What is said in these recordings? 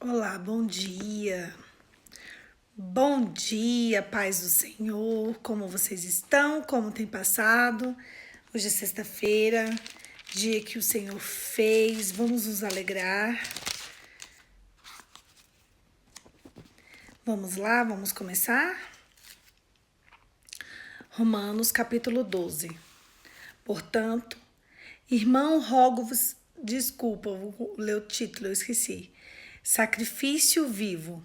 Olá, bom dia. Bom dia, paz do Senhor. Como vocês estão? Como tem passado? Hoje é sexta-feira, dia que o Senhor fez. Vamos nos alegrar. Vamos lá, vamos começar? Romanos, capítulo 12. Portanto, irmão, rogo-vos, desculpa, vou ler o título, eu esqueci. Sacrifício vivo.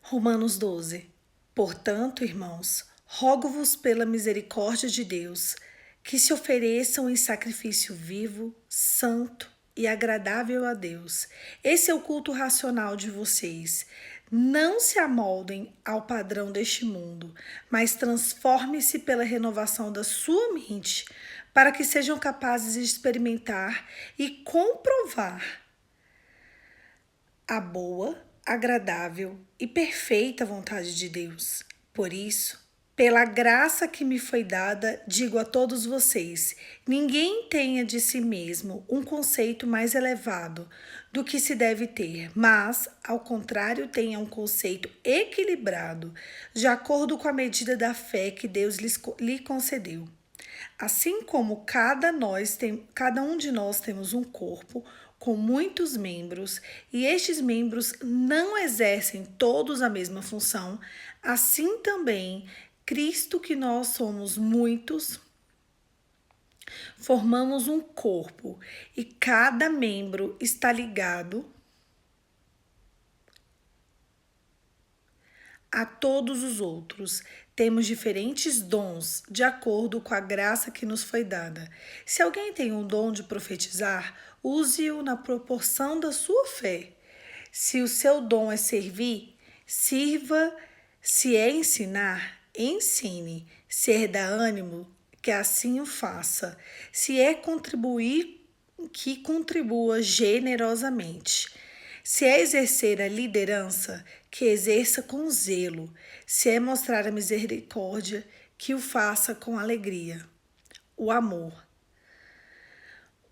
Romanos 12. Portanto, irmãos, rogo-vos pela misericórdia de Deus, que se ofereçam em sacrifício vivo, santo e agradável a Deus. Esse é o culto racional de vocês. Não se amoldem ao padrão deste mundo, mas transforme-se pela renovação da sua mente, para que sejam capazes de experimentar e comprovar a boa, agradável e perfeita vontade de Deus. Por isso, pela graça que me foi dada, digo a todos vocês: ninguém tenha de si mesmo um conceito mais elevado do que se deve ter, mas, ao contrário, tenha um conceito equilibrado, de acordo com a medida da fé que Deus lhe concedeu. Assim como cada um de nós temos um corpo com muitos membros e estes membros não exercem todos a mesma função, assim também Cristo, que nós somos muitos, formamos um corpo e cada membro está ligado a todos os outros. Temos diferentes dons de acordo com a graça que nos foi dada. Se alguém tem um dom de profetizar, use-o na proporção da sua fé. Se o seu dom é servir, sirva. Se é ensinar, ensine. Se é dar ânimo, que assim o faça. Se é contribuir, que contribua generosamente. Se é exercer a liderança, que exerça com zelo. Se é mostrar a misericórdia, que o faça com alegria. O amor.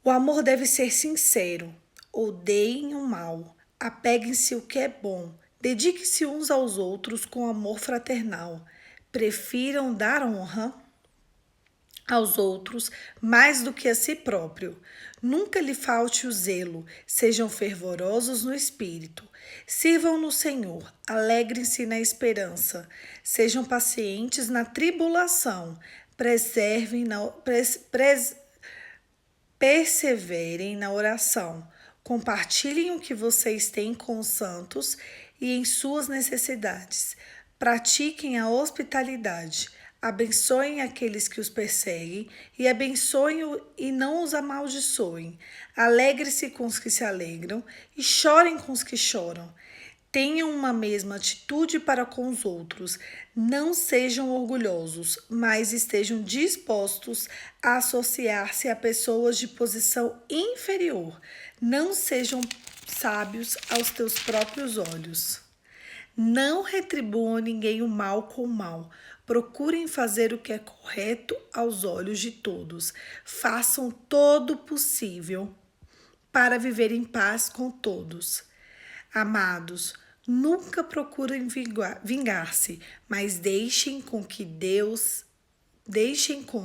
O amor deve ser sincero. Odeiem o mal. Apeguem-se ao que é bom. Dediquem-se uns aos outros com amor fraternal. Prefiram dar honra aos outros mais do que a si próprio. Nunca lhe falte o zelo, sejam fervorosos no espírito. Sirvam no Senhor, alegrem-se na esperança, sejam pacientes na tribulação, perseverem na oração. Compartilhem o que vocês têm com os santos e em suas necessidades. Pratiquem a hospitalidade. Abençoem aqueles que os perseguem e abençoem e não os amaldiçoem. Alegre-se com os que se alegram e chorem com os que choram. Tenham uma mesma atitude para com os outros. Não sejam orgulhosos, mas estejam dispostos a associar-se a pessoas de posição inferior. Não sejam sábios aos teus próprios olhos. Não retribuam ninguém o mal com o mal. Procurem fazer o que é correto aos olhos de todos. Façam todo o possível para viver em paz com todos. Amados, nunca procurem vingar-se, mas deixem com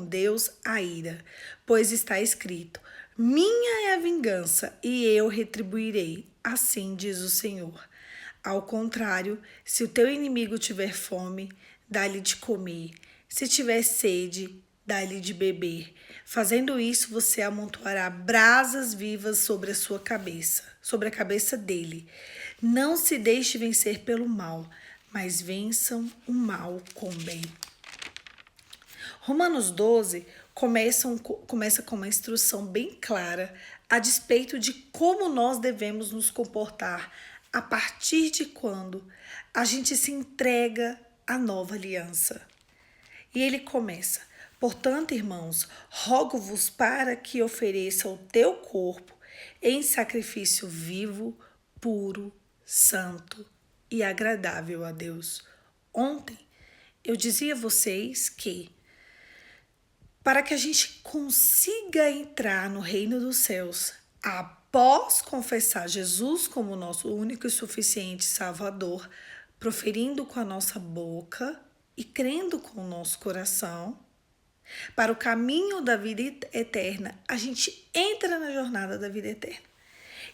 Deus a ira, pois está escrito: minha é a vingança e eu retribuirei, assim diz o Senhor. Ao contrário, se o teu inimigo tiver fome, dá-lhe de comer. Se tiver sede, dá-lhe de beber. Fazendo isso, você amontoará brasas vivas sobre a sua cabeça, sobre a cabeça dele. Não se deixe vencer pelo mal, mas vençam o mal com o bem. Romanos 12 começa com uma instrução bem clara a despeito de como nós devemos nos comportar a partir de quando a gente se entrega à nova aliança. E ele começa: portanto, irmãos, rogo-vos para que ofereça o teu corpo em sacrifício vivo, puro, santo e agradável a Deus. Ontem eu dizia a vocês que para que a gente consiga entrar no reino dos céus, a após confessar Jesus como nosso único e suficiente Salvador, proferindo com a nossa boca e crendo com o nosso coração, para o caminho da vida eterna, a gente entra na jornada da vida eterna.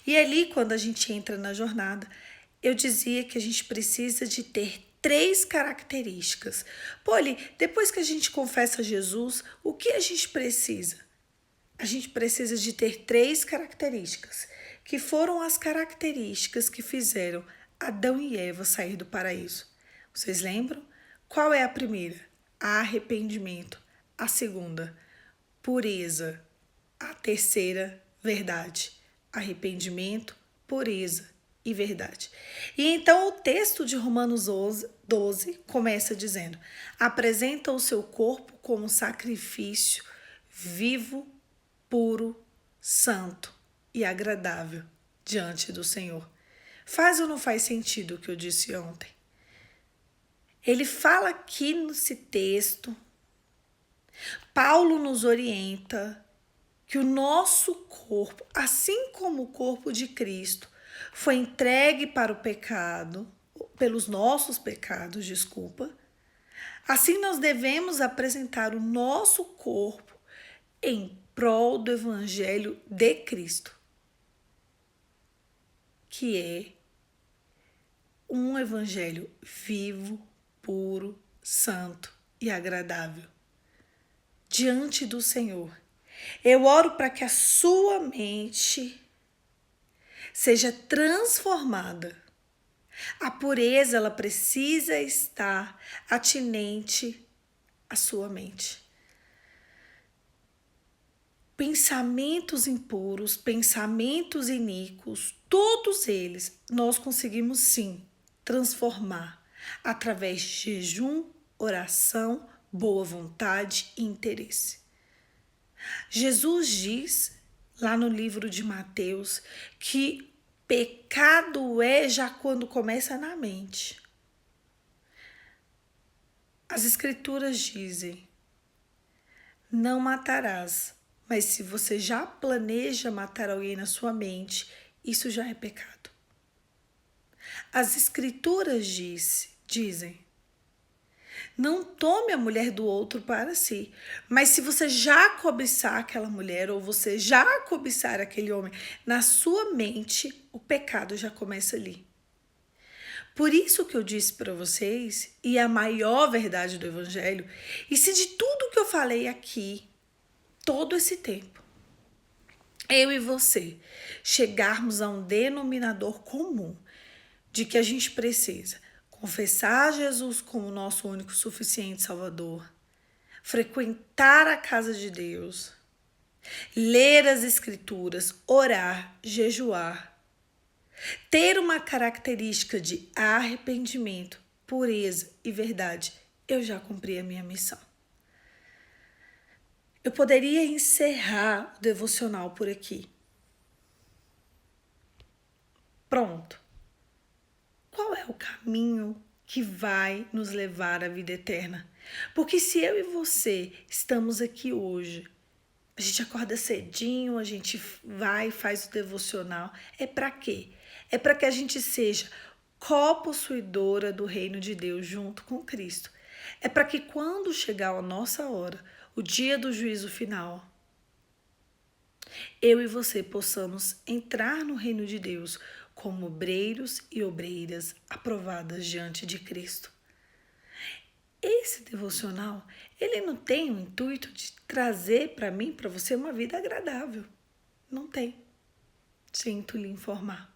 E ali, quando a gente entra na jornada, eu dizia que a gente precisa de ter 3 características. Poli, depois que a gente confessa Jesus, o que a gente precisa? A gente precisa de ter 3 características, que foram as características que fizeram Adão e Eva sair do paraíso. Vocês lembram? Qual é a primeira? Arrependimento. A segunda, pureza. A terceira, verdade. Arrependimento, pureza e verdade. E então o texto de Romanos 12 começa dizendo: apresenta o seu corpo como sacrifício vivo, puro, santo e agradável diante do Senhor. Faz ou não faz sentido o que eu disse ontem? Ele fala aqui nesse texto, Paulo nos orienta que o nosso corpo, assim como o corpo de Cristo, foi entregue para o pecado, pelos nossos pecados, assim nós devemos apresentar o nosso corpo em prol do Evangelho de Cristo, que é um Evangelho vivo, puro, santo e agradável diante do Senhor. Eu oro para que a sua mente seja transformada. A pureza, ela precisa estar atinente à sua mente. Pensamentos impuros, pensamentos iníquos, todos eles nós conseguimos sim transformar através de jejum, oração, boa vontade e interesse. Jesus diz lá no livro de Mateus que pecado é já quando começa na mente. As escrituras dizem: não matarás, mas se você já planeja matar alguém na sua mente, isso já é pecado. As escrituras dizem: não tome a mulher do outro para si. Mas se você já cobiçar aquela mulher ou você já cobiçar aquele homem na sua mente, o pecado já começa ali. Por isso que eu disse para vocês, e a maior verdade do Evangelho, e se de tudo que eu falei aqui, todo esse tempo, eu e você chegarmos a um denominador comum de que a gente precisa confessar Jesus como nosso único e suficiente Salvador, frequentar a casa de Deus, ler as Escrituras, orar, jejuar, ter uma característica de arrependimento, pureza e verdade, eu já cumpri a minha missão. Eu poderia encerrar o devocional por aqui. Pronto. Qual é o caminho que vai nos levar à vida eterna? Porque se eu e você estamos aqui hoje, a gente acorda cedinho, a gente vai e faz o devocional, é para quê? É para que a gente seja co-possuidora do reino de Deus junto com Cristo. É para que quando chegar a nossa hora, o dia do juízo final, eu e você possamos entrar no reino de Deus como obreiros e obreiras aprovadas diante de Cristo. Esse devocional, ele não tem o intuito de trazer para mim, para você, uma vida agradável. Não tem. Sinto lhe informar.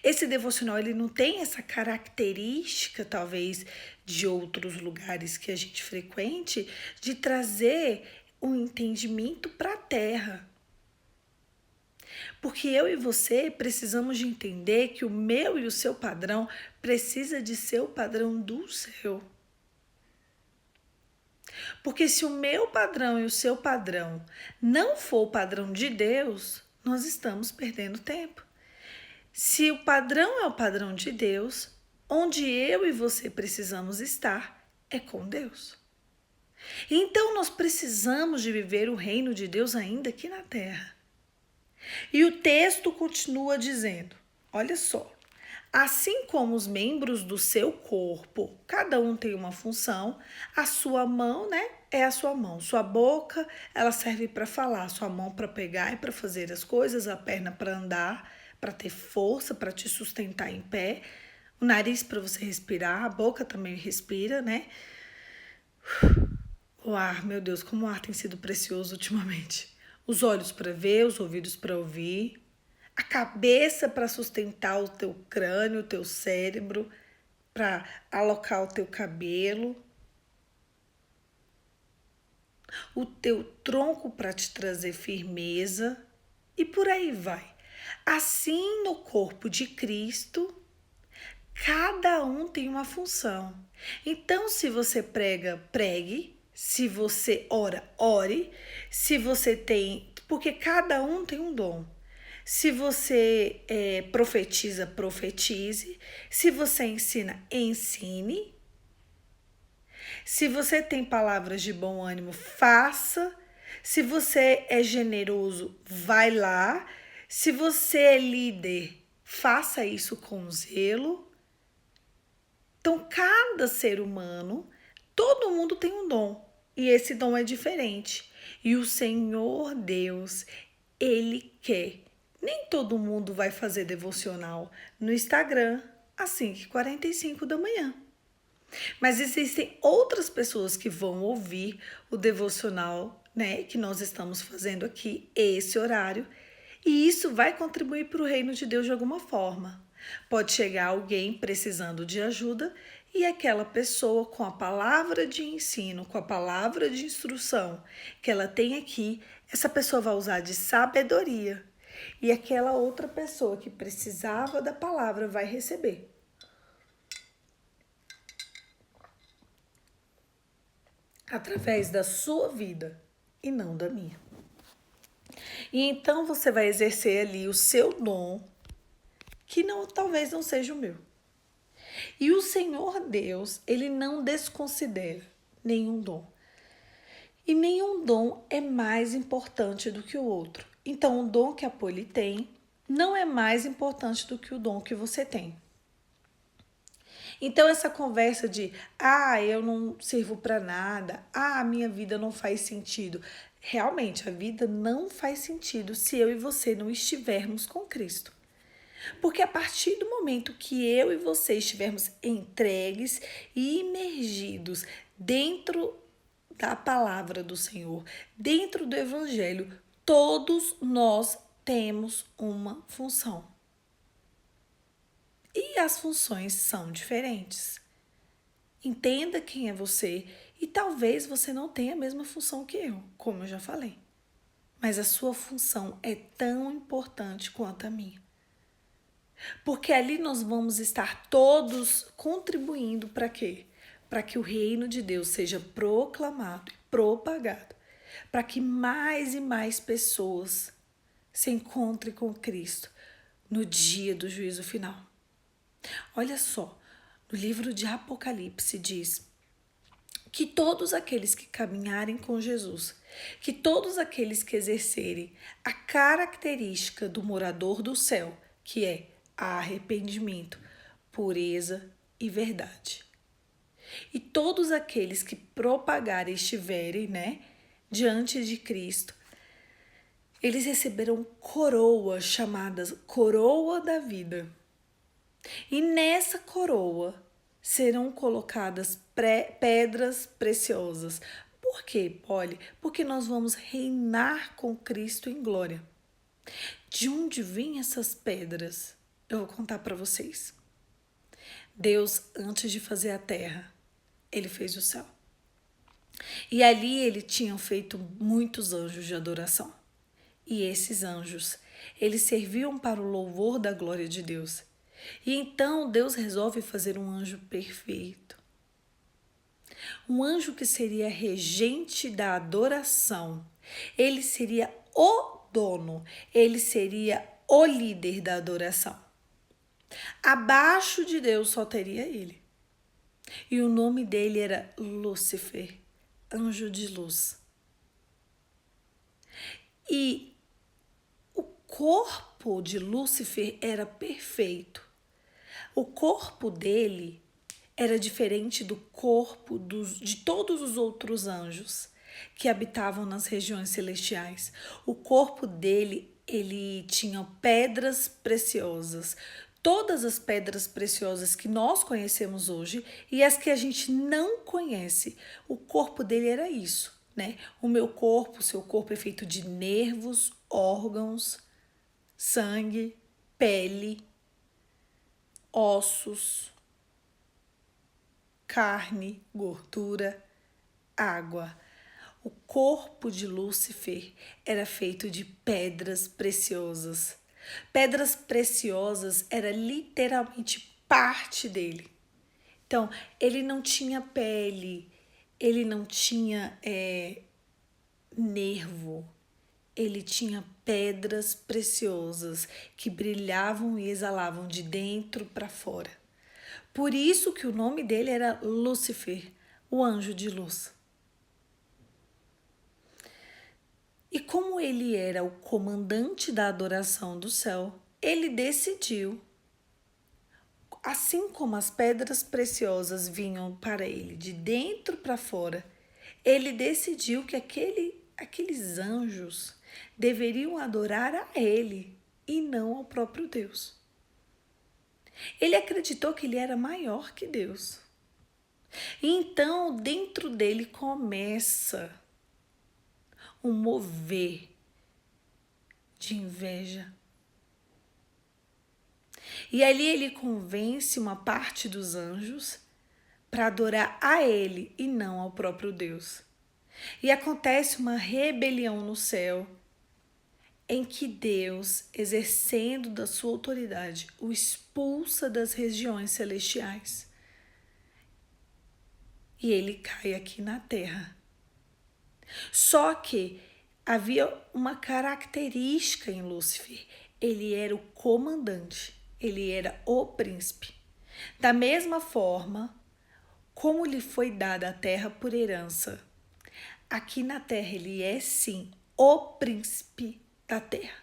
Esse devocional, ele não tem essa característica, talvez, de outros lugares que a gente frequente, de trazer um entendimento para a terra. Porque eu e você precisamos de entender que o meu e o seu padrão precisa de ser o padrão do seu. Porque se o meu padrão e o seu padrão não for o padrão de Deus, nós estamos perdendo tempo. Se o padrão é o padrão de Deus, onde eu e você precisamos estar é com Deus. Então nós precisamos de viver o reino de Deus ainda aqui na terra. E o texto continua dizendo, olha só, assim como os membros do seu corpo, cada um tem uma função, a sua mão, né, é a sua mão. Sua boca, ela serve para falar, sua mão para pegar e para fazer as coisas, a perna para andar, para ter força, para te sustentar em pé, o nariz para você respirar, a boca também respira, né? O ar, meu Deus, como o ar tem sido precioso ultimamente. Os olhos para ver, os ouvidos para ouvir, a cabeça para sustentar o teu crânio, o teu cérebro, para alocar o teu cabelo, o teu tronco para te trazer firmeza e por aí vai. Assim, no corpo de Cristo, cada um tem uma função. Então, se você prega, pregue. Se você ora, ore. Se você tem. Porque cada um tem um dom. Se você profetiza, profetize. Se você ensina, ensine. Se você tem palavras de bom ânimo, faça. Se você é generoso, vai lá. Se você é líder, faça isso com zelo. Então, cada ser humano, todo mundo tem um dom. E esse dom é diferente. E o Senhor Deus, Ele quer. Nem todo mundo vai fazer devocional no Instagram às 5h45 da manhã. Mas existem outras pessoas que vão ouvir o devocional, né, que nós estamos fazendo aqui, esse horário, e isso vai contribuir para o reino de Deus de alguma forma. Pode chegar alguém precisando de ajuda e aquela pessoa com a palavra de ensino, com a palavra de instrução que ela tem aqui, essa pessoa vai usar de sabedoria. E aquela outra pessoa que precisava da palavra vai receber. Através da sua vida e não da minha. E então você vai exercer ali o seu dom, que talvez não seja o meu. E o Senhor Deus, Ele não desconsidera nenhum dom. E nenhum dom é mais importante do que o outro. Então, o dom que a Poli tem não é mais importante do que o dom que você tem. Então, essa conversa de, eu não sirvo para nada, a minha vida não faz sentido. Realmente, a vida não faz sentido se eu e você não estivermos com Cristo. Porque a partir do momento que eu e você estivermos entregues e imergidos dentro da palavra do Senhor, dentro do Evangelho, todos nós temos uma função. E as funções são diferentes. Entenda quem é você e talvez você não tenha a mesma função que eu, como eu já falei. Mas a sua função é tão importante quanto a minha. Porque ali nós vamos estar todos contribuindo para quê? Para que o reino de Deus seja proclamado e propagado. Para que mais e mais pessoas se encontrem com Cristo no dia do juízo final. Olha só, no livro de Apocalipse diz que todos aqueles que caminharem com Jesus, que todos aqueles que exercerem a característica do morador do céu, que é arrependimento, pureza e verdade. E todos aqueles que propagarem, estiverem, diante de Cristo, eles receberão coroas chamadas coroa da vida. E nessa coroa serão colocadas pedras preciosas. Por quê, Poli? Porque nós vamos reinar com Cristo em glória. De onde vêm essas pedras? Eu vou contar para vocês. Deus, antes de fazer a terra, Ele fez o céu. E ali Ele tinha feito muitos anjos de adoração. E esses anjos, eles serviam para o louvor da glória de Deus. E então Deus resolve fazer um anjo perfeito. Um anjo que seria regente da adoração. Ele seria o dono, ele seria o líder da adoração. Abaixo de Deus só teria ele. E o nome dele era Lúcifer, anjo de luz. E corpo de Lúcifer era perfeito. O corpo dele era diferente do corpo de todos os outros anjos que habitavam nas regiões celestiais. O corpo dele, ele tinha pedras preciosas. Todas as pedras preciosas que nós conhecemos hoje e as que a gente não conhece. O corpo dele era isso, né? O meu corpo, o seu corpo é feito de nervos, órgãos, sangue, pele, ossos, carne, gordura, água. O corpo de Lúcifer era feito de pedras preciosas. Pedras preciosas era literalmente parte dele. Então, ele não tinha pele, ele não tinha nervo, ele tinha pedras preciosas que brilhavam e exalavam de dentro para fora. Por isso que o nome dele era Lúcifer, o anjo de luz. E como ele era o comandante da adoração do céu, ele decidiu, assim como as pedras preciosas vinham para ele de dentro para fora, ele decidiu que aqueles anjos deveriam adorar a ele e não ao próprio Deus. Ele acreditou que ele era maior que Deus. Então, dentro dele começa um mover de inveja. E ali ele convence uma parte dos anjos para adorar a ele e não ao próprio Deus. E acontece uma rebelião no céu, em que Deus, exercendo da sua autoridade, o expulsa das regiões celestiais. E ele cai aqui na terra. Só que havia uma característica em Lúcifer. Ele era o comandante, ele era o príncipe. Da mesma forma como lhe foi dada a terra por herança, aqui na terra ele é sim o príncipe da terra.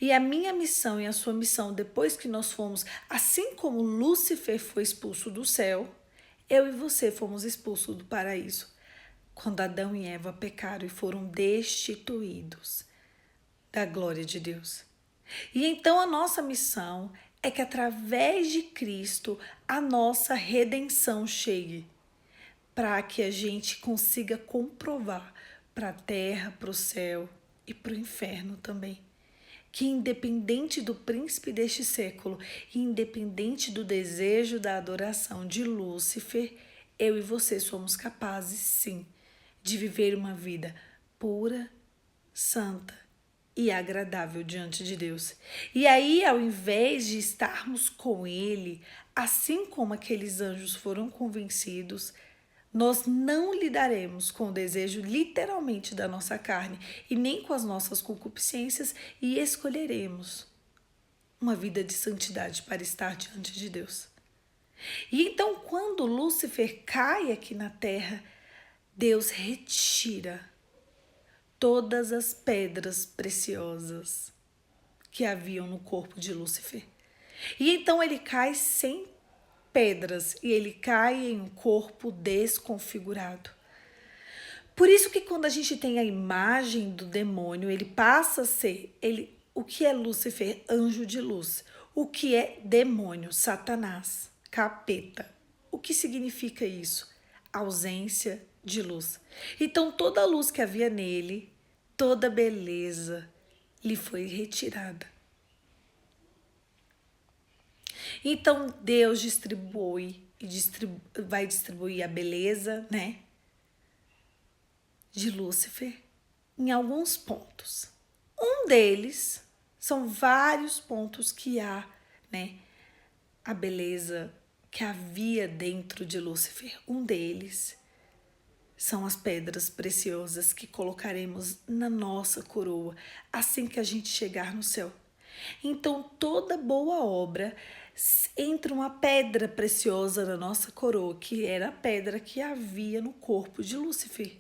E a minha missão e a sua missão, depois que nós fomos, assim como Lúcifer foi expulso do céu, eu e você fomos expulsos do paraíso, quando Adão e Eva pecaram e foram destituídos da glória de Deus. E então a nossa missão é que através de Cristo a nossa redenção chegue, para que a gente consiga comprovar para a terra, para o céu e para o inferno também, que independente do príncipe deste século, independente do desejo da adoração de Lúcifer, eu e você somos capazes, sim, de viver uma vida pura, santa e agradável diante de Deus. E aí, ao invés de estarmos com Ele, assim como aqueles anjos foram convencidos, nós não lidaremos com o desejo literalmente da nossa carne e nem com as nossas concupiscências e escolheremos uma vida de santidade para estar diante de Deus. E então, quando Lúcifer cai aqui na terra, Deus retira todas as pedras preciosas que haviam no corpo de Lúcifer. E então ele cai sem pedras e ele cai em um corpo desconfigurado. Por isso que quando a gente tem a imagem do demônio, ele passa a ser, o que é Lúcifer? Anjo de luz. O que é demônio? Satanás, capeta. O que significa isso? Ausência de luz. Então toda a luz que havia nele, toda beleza, lhe foi retirada. Então Deus vai distribuir a beleza, né, de Lúcifer em alguns pontos. Um deles são vários pontos que há, né, a beleza que havia dentro de Lúcifer. Um deles são as pedras preciosas que colocaremos na nossa coroa assim que a gente chegar no céu. Então, toda boa obra entra uma pedra preciosa na nossa coroa, que era a pedra que havia no corpo de Lúcifer.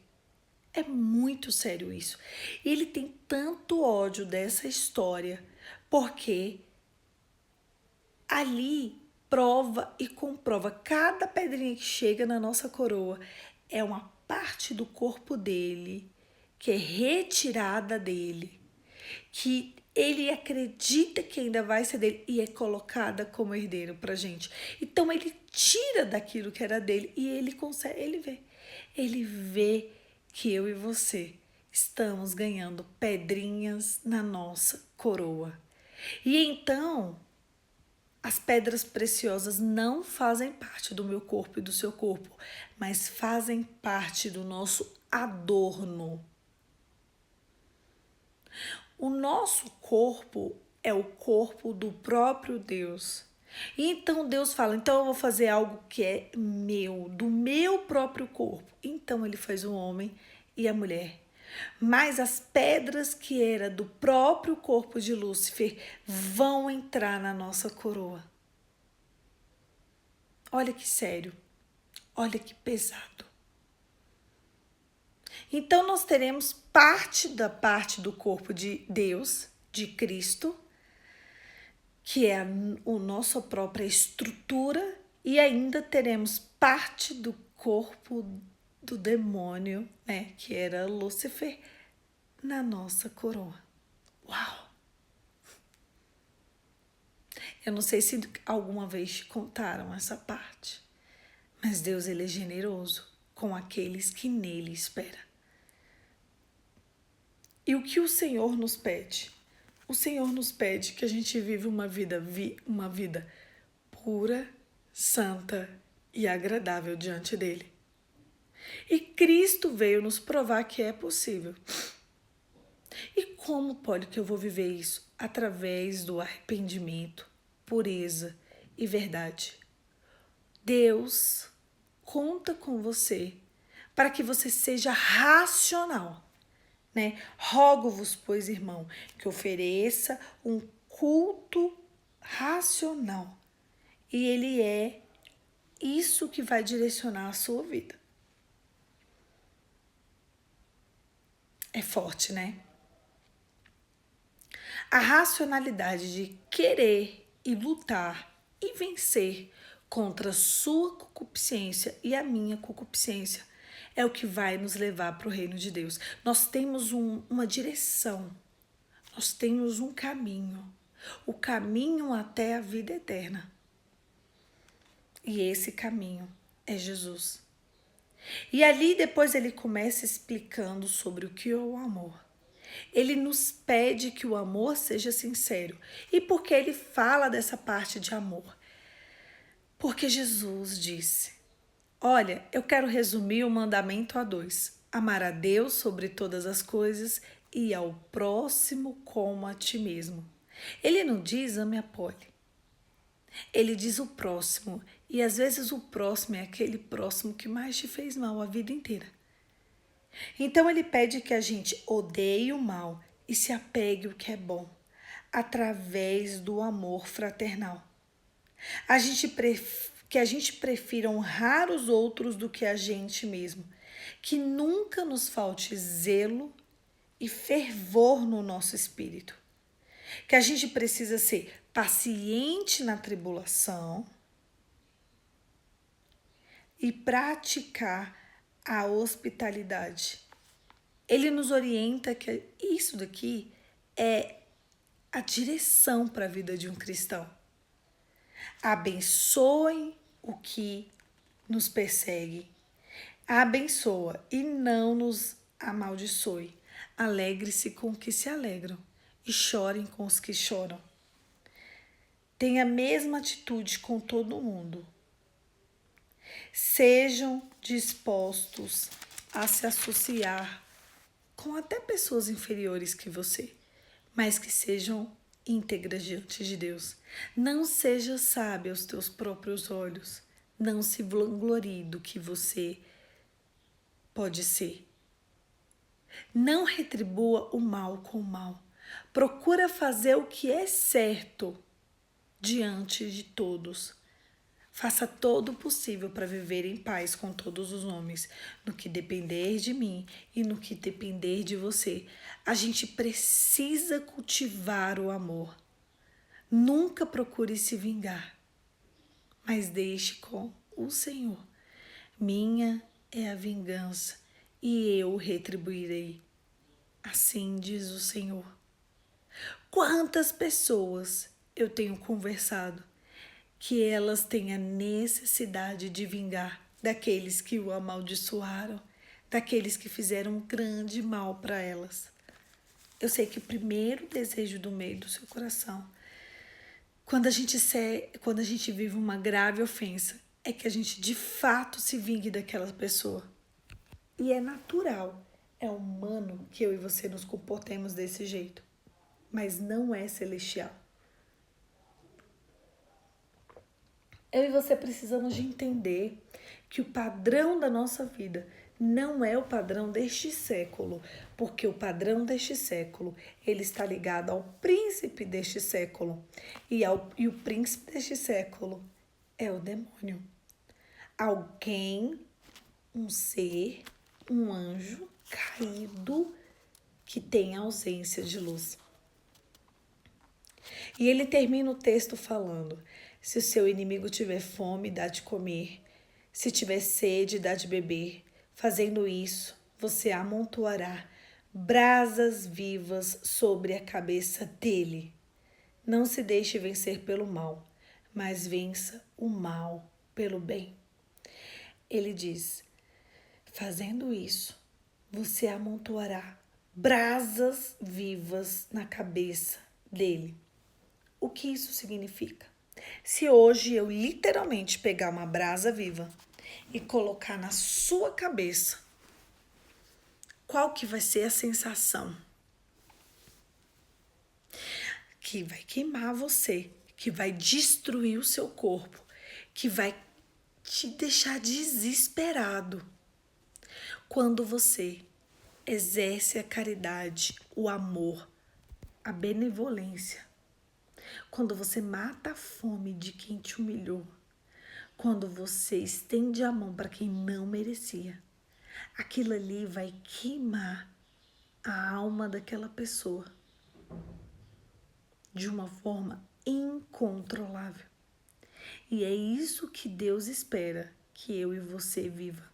É muito sério isso. Ele tem tanto ódio dessa história porque ali prova e comprova. Cada pedrinha que chega na nossa coroa é uma parte do corpo dele que é retirada dele, que ele acredita que ainda vai ser dele e é colocada como herdeiro pra gente. Então ele tira daquilo que era dele e ele consegue, ele vê que eu e você estamos ganhando pedrinhas na nossa coroa. E então as pedras preciosas não fazem parte do meu corpo e do seu corpo, mas fazem parte do nosso adorno. O nosso corpo é o corpo do próprio Deus. E então Deus fala, então eu vou fazer algo que é meu, do meu próprio corpo. Então ele faz o homem e a mulher. Mas as pedras que era do próprio corpo de Lúcifer vão entrar na nossa coroa. Olha que sério, olha que pesado. Então nós teremos parte do corpo de Deus, de Cristo, que é a nossa própria estrutura, e ainda teremos parte do corpo do demônio, né, que era Lúcifer, na nossa coroa. Uau! Eu não sei se alguma vez te contaram essa parte, mas Deus, ele é generoso com aqueles que nele esperam. E o que o Senhor nos pede? O Senhor nos pede que a gente viva uma vida pura, santa e agradável diante dele. E Cristo veio nos provar que é possível. E como pode que eu vou viver isso? Através do arrependimento, pureza e verdade. Deus conta com você para que você seja racional, né? Rogo-vos, pois, irmão, que ofereça um culto racional. E ele é isso que vai direcionar a sua vida. É forte, né? A racionalidade de querer e lutar e vencer contra a sua concupiscência e a minha concupiscência é o que vai nos levar para o reino de Deus. Nós temos uma direção, nós temos um caminho, o caminho até a vida eterna. E esse caminho é Jesus. E ali depois ele começa explicando sobre o que é o amor. Ele nos pede que o amor seja sincero. E por que ele fala dessa parte de amor? Porque Jesus disse, olha, eu quero resumir o mandamento a 2. Amar a Deus sobre todas as coisas e ao próximo como a ti mesmo. Ele não diz ame a Polly. Ele diz o próximo. E às vezes o próximo é aquele próximo que mais te fez mal a vida inteira. Então ele pede que a gente odeie o mal e se apegue ao que é bom, através do amor fraternal. Que a gente prefira honrar os outros do que a gente mesmo. Que nunca nos falte zelo e fervor no nosso espírito. Que a gente precisa ser paciente na tribulação e praticar a hospitalidade. Ele nos orienta que isso daqui é a direção para a vida de um cristão. Abençoem o que nos persegue. Abençoa e não nos amaldiçoe. Alegre-se com os que se alegram e chorem com os que choram. Tenha a mesma atitude com todo mundo. Sejam dispostos a se associar com até pessoas inferiores que você, mas que sejam íntegras diante de Deus. Não seja sábio aos teus próprios olhos. Não se vanglorie do que você pode ser. Não retribua o mal com o mal. Procura fazer o que é certo diante de todos. Faça todo o possível para viver em paz com todos os homens, no que depender de mim e no que depender de você. A gente precisa cultivar o amor. Nunca procure se vingar, mas deixe com o Senhor. Minha é a vingança e eu retribuirei. Assim diz o Senhor. Quantas pessoas eu tenho conversado que elas têm a necessidade de vingar daqueles que o amaldiçoaram, daqueles que fizeram um grande mal para elas. Eu sei que o primeiro desejo do meio do seu coração, quando a gente vive uma grave ofensa, é que a gente de fato se vingue daquela pessoa. E é natural, é humano que eu e você nos comportemos desse jeito, mas não é celestial. Eu e você precisamos de entender que o padrão da nossa vida não é o padrão deste século, porque o padrão deste século, ele está ligado ao príncipe deste século, e o príncipe deste século é o demônio. Alguém, um ser, um anjo caído que tem ausência de luz. E ele termina o texto falando: se o seu inimigo tiver fome, dá de comer. Se tiver sede, dá de beber. Fazendo isso, você amontoará brasas vivas sobre a cabeça dele. Não se deixe vencer pelo mal, mas vença o mal pelo bem. Ele diz: fazendo isso, você amontoará brasas vivas na cabeça dele. O que isso significa? Se hoje eu literalmente pegar uma brasa viva e colocar na sua cabeça, qual que vai ser a sensação? Que vai queimar você, que vai destruir o seu corpo, que vai te deixar desesperado. Quando você exerce a caridade, o amor, a benevolência, quando você mata a fome de quem te humilhou, quando você estende a mão para quem não merecia, aquilo ali vai queimar a alma daquela pessoa de uma forma incontrolável. E é isso que Deus espera que eu e você viva.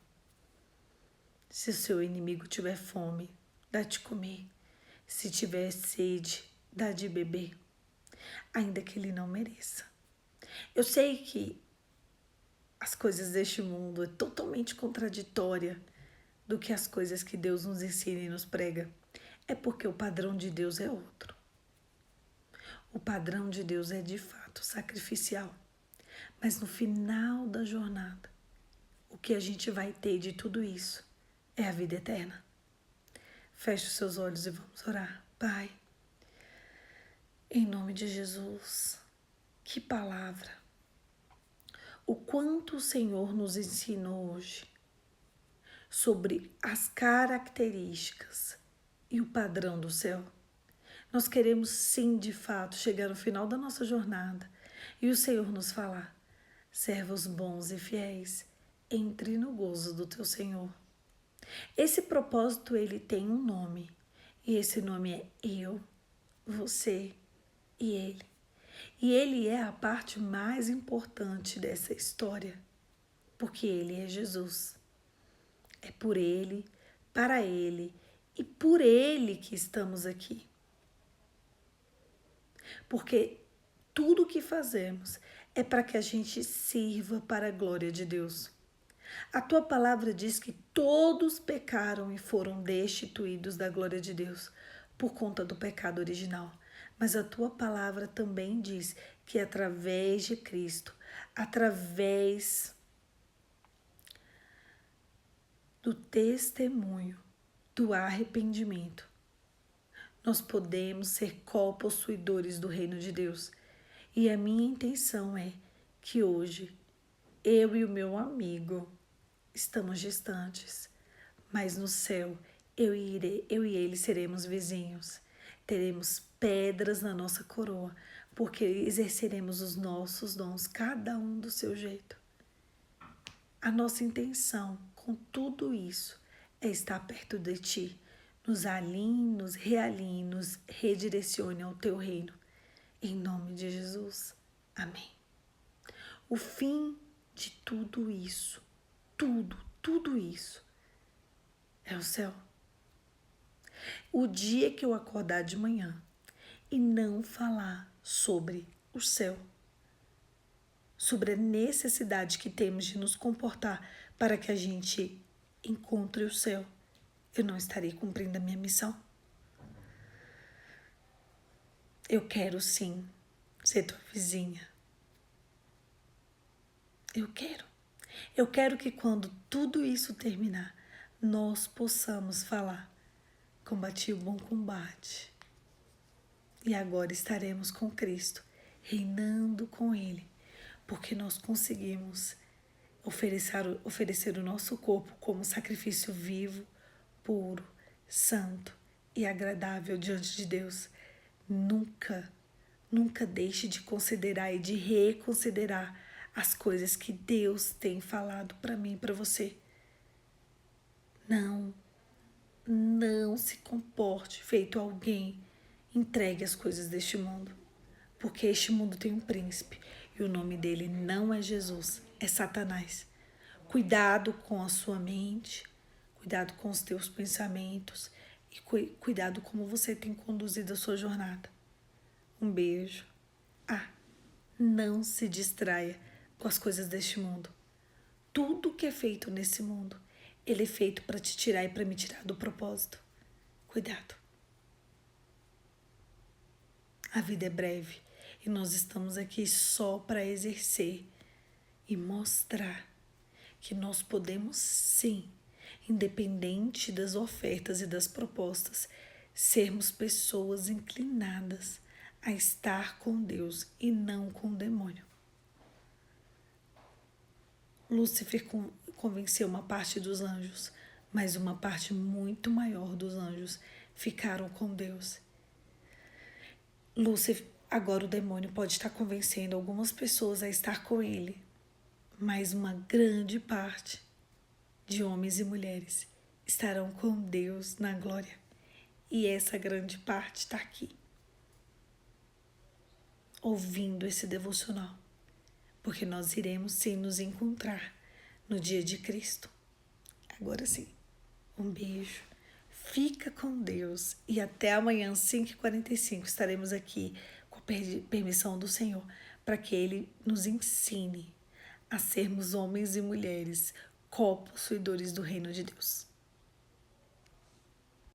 Se o seu inimigo tiver fome, dá de comer. Se tiver sede, dá de beber, ainda que ele não mereça. Eu sei que as coisas deste mundo é totalmente contraditória do que as coisas que Deus nos ensina e nos prega. É porque o padrão de Deus é outro. O padrão de Deus é de fato sacrificial. Mas no final da jornada, o que a gente vai ter de tudo isso é a vida eterna. Feche os seus olhos e vamos orar. Pai, em nome de Jesus, que palavra. O quanto o Senhor nos ensinou hoje sobre as características e o padrão do céu. Nós queremos sim, de fato, chegar no final da nossa jornada e o Senhor nos falar: servos bons e fiéis, entre no gozo do teu Senhor. Esse propósito, ele tem um nome, e esse nome é eu, você e ele. E ele é a parte mais importante dessa história, porque ele é Jesus. É por ele, para ele e por ele que estamos aqui. Porque tudo o que fazemos é para que a gente sirva para a glória de Deus. A tua palavra diz que todos pecaram e foram destituídos da glória de Deus por conta do pecado original. Mas a tua palavra também diz que através de Cristo, através do testemunho, do arrependimento, nós podemos ser co-possuidores do reino de Deus. E a minha intenção é que hoje eu e o meu amigo estamos distantes, mas no céu eu e ele seremos vizinhos. Teremos pedras na nossa coroa, porque exerceremos os nossos dons, cada um do seu jeito. A nossa intenção com tudo isso é estar perto de Ti. Nos alinhe, nos realinhe, nos redirecione ao Teu reino. Em nome de Jesus. Amém. O fim de tudo isso, tudo isso, é o céu. O dia que eu acordar de manhã e não falar sobre o céu, sobre a necessidade que temos de nos comportar para que a gente encontre o céu, eu não estarei cumprindo a minha missão. Eu quero sim ser tua vizinha. Eu quero. Eu quero que quando tudo isso terminar, nós possamos falar: combati o bom combate. E agora estaremos com Cristo, reinando com Ele, porque nós conseguimos oferecer o nosso corpo como sacrifício vivo, puro, santo e agradável diante de Deus. Nunca deixe de considerar e de reconsiderar as coisas que Deus tem falado para mim e para você. Não se comporte feito alguém entregue as coisas deste mundo, porque este mundo tem um príncipe e o nome dele não é Jesus, é Satanás. Cuidado com a sua mente, cuidado com os teus pensamentos e cuidado como você tem conduzido a sua jornada. Um beijo. Não se distraia com as coisas deste mundo. Tudo que é feito nesse mundo, ele é feito para te tirar e para me tirar do propósito. Cuidado. A vida é breve e nós estamos aqui só para exercer e mostrar que nós podemos sim, independente das ofertas e das propostas, sermos pessoas inclinadas a estar com Deus e não com o demônio. Lúcifer convenceu uma parte dos anjos, mas uma parte muito maior dos anjos ficaram com Deus. Lúcifer, agora o demônio pode estar convencendo algumas pessoas a estar com ele, mas uma grande parte de homens e mulheres estarão com Deus na glória. E essa grande parte está aqui, ouvindo esse devocional, porque nós iremos sim nos encontrar no dia de Cristo. Agora sim, um beijo, fica com Deus e até amanhã, 5h45, estaremos aqui com a permissão do Senhor, para que Ele nos ensine a sermos homens e mulheres co-possuidores do reino de Deus.